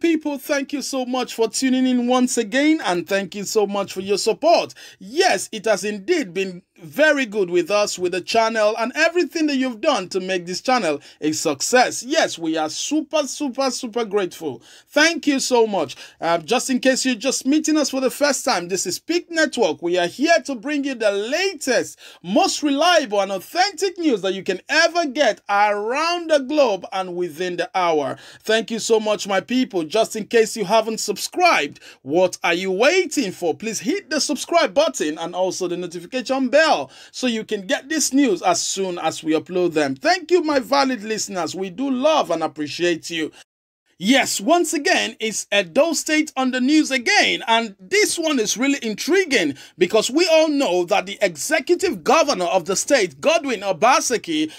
people, thank you so much for tuning in once again, and thank you so much for your support. Yes, it has indeed been very good with us, with the channel, and everything that you've done to make this channel a success. Yes, we are super grateful. Thank you so much. Just in case you're just meeting us for the first time, this is Peak Network. We are here to bring you the latest, most reliable and authentic news that you can ever get around the globe and within the hour. Thank you so much, my people. Just in case you haven't subscribed, what are you waiting for? Please hit the subscribe button and also the notification bell so you can get this news as soon as we upload them. Thank you, my valid listeners. We do love and appreciate you. Yes, once again, it's Edo State on the news again, and this one is really intriguing because we all know that the executive governor of the state, Godwin Obaseki,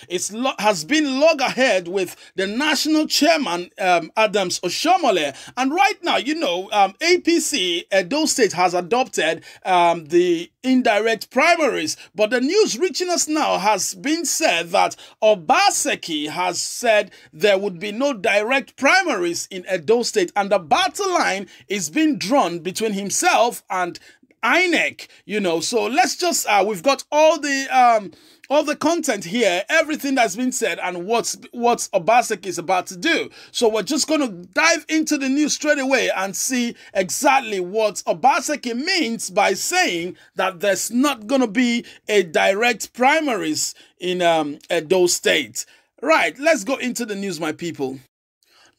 has been loggerhead with the national chairman, Adams Oshiomhole, and right now, you know, APC, Edo State, has adopted the indirect primaries, but the news reaching us now has been said that Obaseki has said there would be no direct primaries in Edo State, and the battle line is being drawn between himself and INEC, you know. So let's just we've got all the content here, everything that's been said, and what Obaseki is about to do. So we're just going to dive into the news straight away and see exactly what Obaseki means by saying that there's not going to be a direct primaries in Edo State. Right, let's go into the news, my people.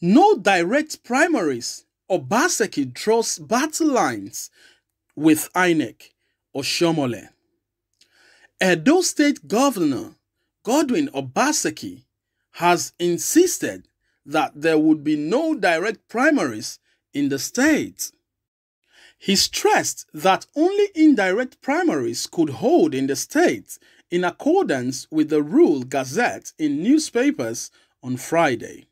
No direct primaries. Obaseki draws battle lines with INEC, OSHIOMOHLE. Edo State Governor Godwin Obaseki has insisted that there would be no direct primaries in the state. He stressed that only indirect primaries could hold in the state in accordance with the rule gazetted in newspapers on Friday.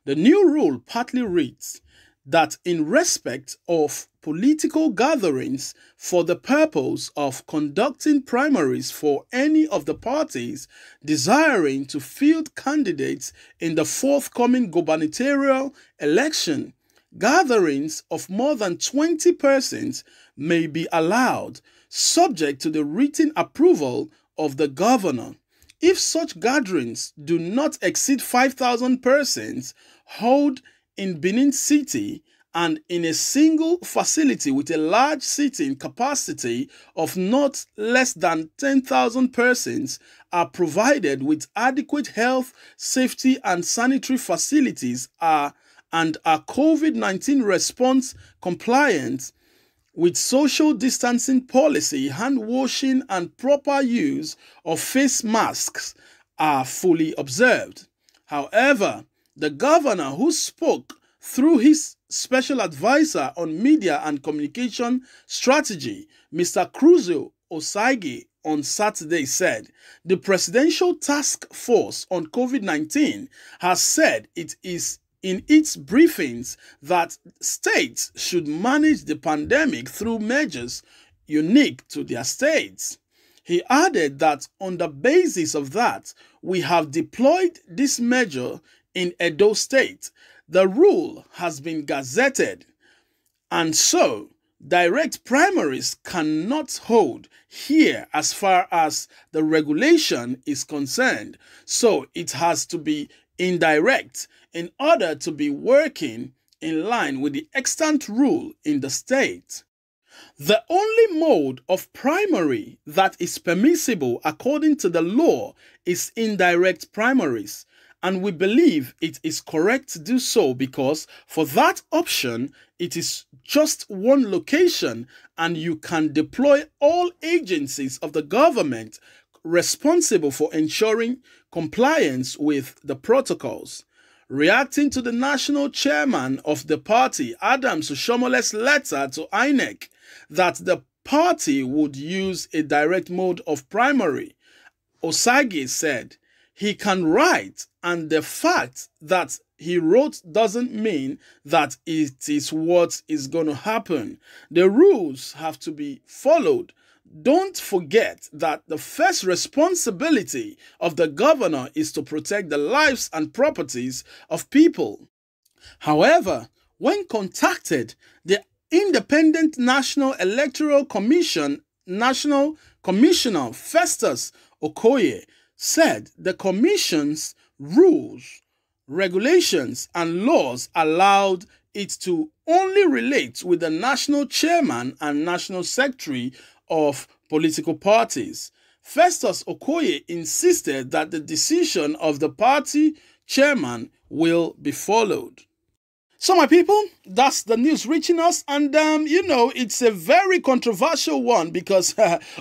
The new rule partly reads that in respect of political gatherings for the purpose of conducting primaries for any of the parties desiring to field candidates in the forthcoming gubernatorial election, gatherings of more than 20 persons may be allowed, subject to the written approval of the governor. If such gatherings do not exceed 5,000 persons, held in Benin City and in a single facility with a large seating capacity of not less than 10,000 persons, are provided with adequate health, safety and sanitary facilities and are COVID-19 response compliant with social distancing policy, hand washing and proper use of face masks are fully observed. However, the governor, who spoke through his special advisor on media and communication strategy, Mr. Cruzo Osagie, on Saturday said, the Presidential Task Force on COVID-19 has said it is in its briefings that states should manage the pandemic through measures unique to their states. He added that on the basis of that, we have deployed this measure in Edo State. The rule has been gazetted, and so direct primaries cannot hold here as far as the regulation is concerned. So it has to be indirect in order to be working in line with the extant rule in the state. The only mode of primary that is permissible according to the law is indirect primaries, and we believe it is correct to do so because for that option, it is just one location and you can deploy all agencies of the government responsible for ensuring compliance with the protocols. Reacting to the national chairman of the party, Adams Oshiomhole's letter to INEC that the party would use a direct mode of primary, Osagie said, he can write, and the fact that he wrote doesn't mean that it is what is going to happen. The rules have to be followed. Don't forget that the first responsibility of the governor is to protect the lives and properties of people. However, when contacted, the Independent National Electoral Commission National Commissioner Festus Okoye said the commission's rules, regulations, and laws allowed it to only relate with the national chairman and national secretary of political parties. Festus Okoye insisted that the decision of the party chairman will be followed. So, my people, that's the news reaching us. And, it's a very controversial one because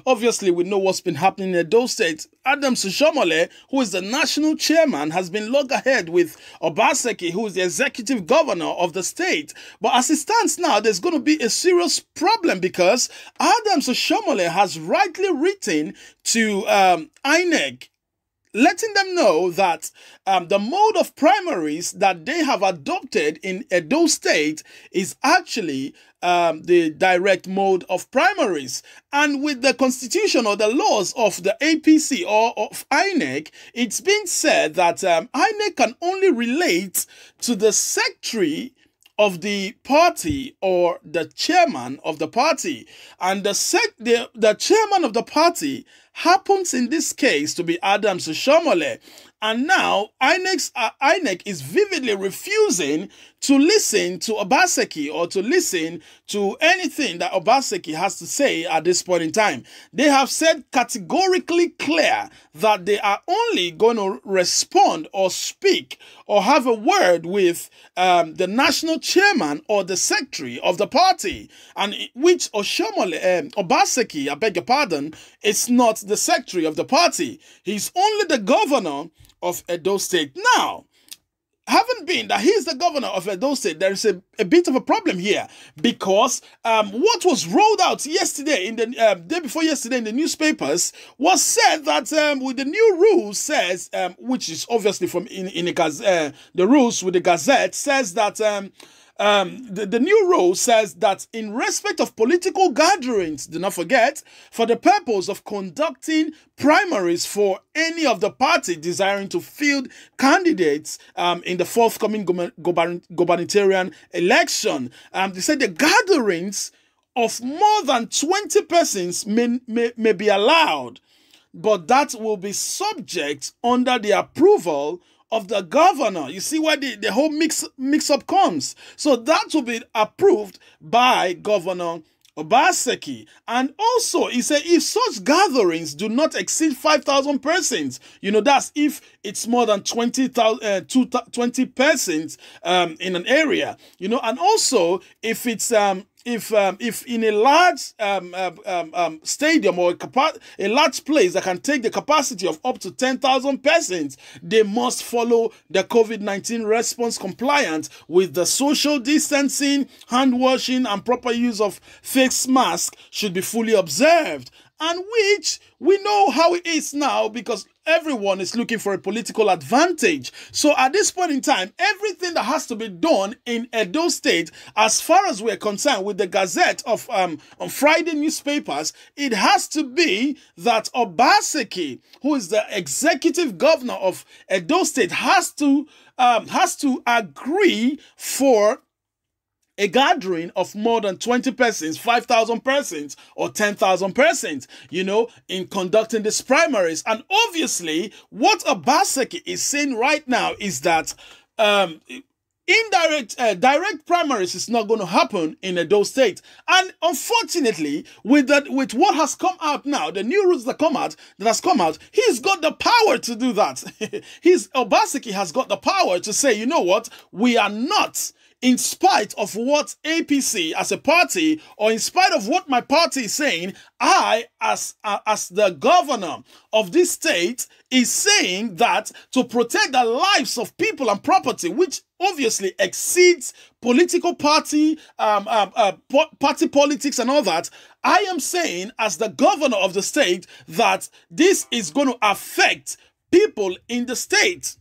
obviously we know what's been happening in Edo State. OSHIOMOHLE, who is the national chairman, has been loggerhead with OBASEKI, who is the executive governor of the state. But as it stands now, there's going to be a serious problem because OSHIOMOHLE has rightly written to INEC, letting them know that the mode of primaries that they have adopted in Edo State is actually the direct mode of primaries. And with the constitution or the laws of the APC or of INEC, it's been said that INEC can only relate to the secretary of the party or the chairman of the party. And the chairman of the party happens in this case to be OSHIOMOHLE. And now INEC is vividly refusing to listen to OBASEKI or to listen to anything that OBASEKI has to say at this point in time. They have said categorically clear that they are only going to respond or speak or have a word with the national chairman or the secretary of the party, and which OBASEKI, I beg your pardon, is not the secretary of the party. He's only the governor of Edo State. Now, having been that he's the governor of Edo State, there is a bit of a problem here because what was rolled out yesterday, in the day before yesterday in the newspapers, was said that with the new rules says, which is obviously from the rules with the Gazette, says that the new rule says that in respect of political gatherings, do not forget, for the purpose of conducting primaries for any of the party desiring to field candidates in the forthcoming gubernatorial election, they said the gatherings of more than 20 persons may be allowed, but that will be subject under the approval of the governor. You see where the whole mix-up comes. So that will be approved by Governor OBASEKI. And also, he said if such gatherings do not exceed 5,000 persons, that's if it's more than 20 persons in an area, and also if it's if in a large stadium or a large place that can take the capacity of up to 10,000 persons, they must follow the COVID-19 response compliant with the social distancing, hand washing, and proper use of face masks should be fully observed. And which we know how it is now because everyone is looking for a political advantage. So at this point in time, everything that has to be done in Edo State, as far as we're concerned with the Gazette of on Friday newspapers, it has to be that OBASEKI, who is the executive governor of Edo State, has to agree for a gathering of more than 20 persons, 5,000 persons, or 10,000 persons, in conducting these primaries. And obviously, what OBASEKI is saying right now is that direct primaries is not going to happen in Edo State. And unfortunately, with what has come out now, the new rules that has come out, he's got the power to do that. OBASEKI has got the power to say, you know what, we are not, in spite of what APC as a party, or in spite of what my party is saying, I, as the governor of this state, is saying that to protect the lives of people and property, which obviously exceeds political party, party politics and all that, I am saying as the governor of the state that this is going to affect people in the state.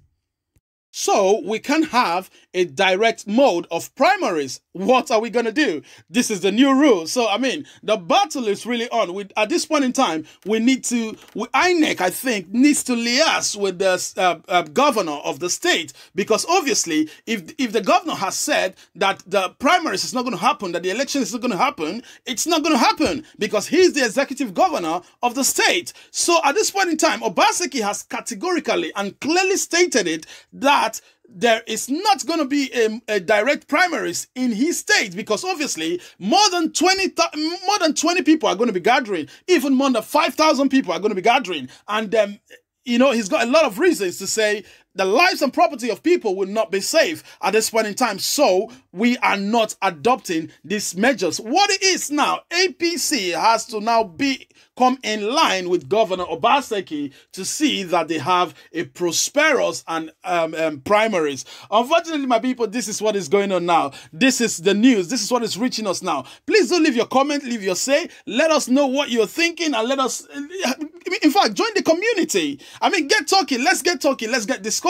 So we can have a direct mode of primaries. What are we going to do? This is the new rule. So, I mean, the battle is really on. At this point in time, INEC, I think, needs to liaise with the governor of the state, because obviously, if the governor has said that the primaries is not going to happen, that the election is not going to happen, it's not going to happen, because he's the executive governor of the state. So at this point in time, Obaseki has categorically and clearly stated it that there is not going to be a direct primaries in his state, because obviously more than 20 people are going to be gathering, even more than 5,000 people are going to be gathering, and you know, he's got a lot of reasons to say the lives and property of people will not be safe at this point in time. So we are not adopting these measures. What it is now, APC has to now come in line with Governor Obaseki to see that they have a prosperous and primaries. Unfortunately, my people, this is what is going on now. This is the news. This is what is reaching us now. Please do leave your comment, leave your say. Let us know what you're thinking, and let us, in fact, join the community. I mean, get talking. Let's get talking. Let's get discussing.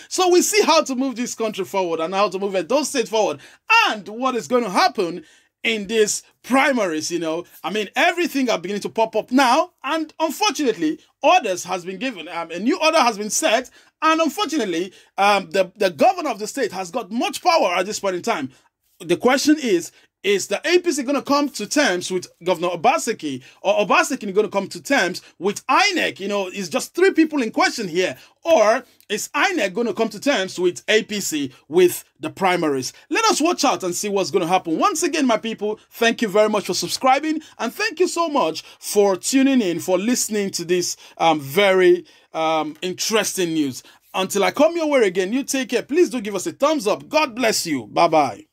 So we see how to move this country forward and how to move those states forward, and what is going to happen in these primaries. You know, I mean, everything are beginning to pop up now, and unfortunately, orders has been given. A new order has been set, and unfortunately, the governor of the state has got much power at this point in time. The question is the APC going to come to terms with Governor Obaseki, or Obaseki going to come to terms with INEC? You know, it's just three people in question here. Or is INEC going to come to terms with APC with the primaries? Let us watch out and see what's going to happen. Once again, my people, thank you very much for subscribing, and thank you so much for tuning in, for listening to this very interesting news. Until I come your way again, you take care. Please do give us a thumbs up. God bless you. Bye-bye.